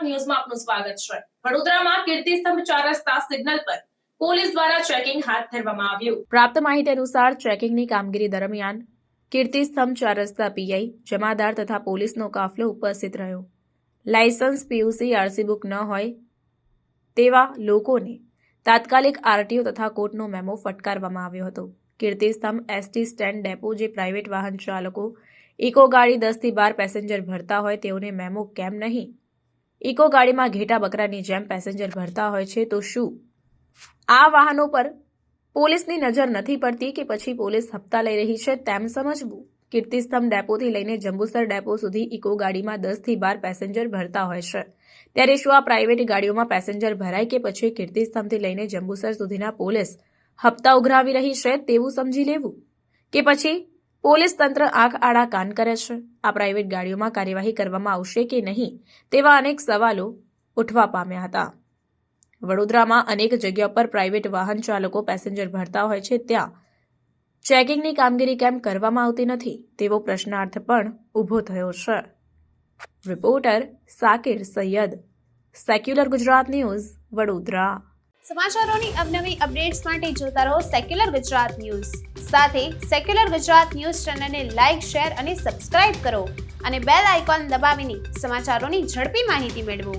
ગુજરાત ન્યૂઝમાં આપનું સ્વાગત છે। વડોદરામાં કીર્તિસ્તંભ 4 રસ્તા સિગ્નલ પર પોલીસ દ્વારા ચેકિંગ હાથ ધરવામાં આવ્યું। પ્રાપ્ત માહિતી અનુસાર ચેકિંગની કામગીરી દરમિયાન કીર્તિસ્તંભ 4 રસ્તા પીઆઈ જમાદાર તથા પોલીસનો કાફલો ઉપસ્થિત રહ્યો। લાયસન્સ પીયુસી આરસી બુક ન હોય તેવા લોકોને તાત્કાલિક આરટીઓ તથા કોર્ટનો મેમો ફટકારવામાં આવ્યો હતો। કીર્તિસ્તંભ એસટી સ્ટેન્ડ ડેપો જે પ્રાઇવેટ વાહન ચાલકો ઇકો ગાડી 10 થી 12 પેસેન્જર ભરતા હોય તેઓને મેમો કેમ નહીં? ઇકો ગાડીમાં ઘેટા બકરાની જેમ પેસેન્જર ભરતા હોય છે તો શું આ વાહનો પર પોલીસની નજર નથી પડતી કે પછી પોલીસ હપ્તા લઈ રહી છે તેમ સમજવું। કીર્તિસ્તંભ ડેપોથી લઈને જંબુસર ડેપો સુધી ઇકો ગાડીમાં 10 થી 12 પેસેન્જર ભરતા હોય છે ત્યારે શું આ પ્રાઇવેટ ગાડીઓમાં પેસેન્જર ભરાય કે પછી કીર્તિસ્તંભથી લઈને જંબુસર સુધીના પોલીસ હપ્તા ઉઘરાવી રહી છે તેવું સમજી લેવું કે પછી પોલીસ તંત્ર આંખ આડા કાન કરે છે? આ પ્રાઇવેટ ગાડીઓમાં કાર્યવાહી કરવામાં આવશે કે નહીં તેવા અનેક સવાલો ઉઠવા પામ્યા હતા। વડોદરામાં અનેક જગ્યા પર પ્રાઇવેટ વાહન ચાલકો પેસેન્જર ભરતા હોય છે ત્યાં ચેકિંગની કામગીરી કેમ કરવામાં આવતી નથી તેવો પ્રશ્નાર્થ પણ ઊભો થયો છે। Reporter Sakir Saiyed, secular Gujarat news, Vadodara. સમાચારોની અવનવી અપડેટ્સ માટે જોતા રહો સેક્યુલર ગુજરાત ન્યૂઝ। સાથે સેક્યુલર ગુજરાત ન્યૂઝ ચેનલને લાઇક, શેર અને સબસ્ક્રાઇબ કરો અને બેલ આઇકોન દબાવીને સમાચારોની ઝડપી માહિતી મેળવો।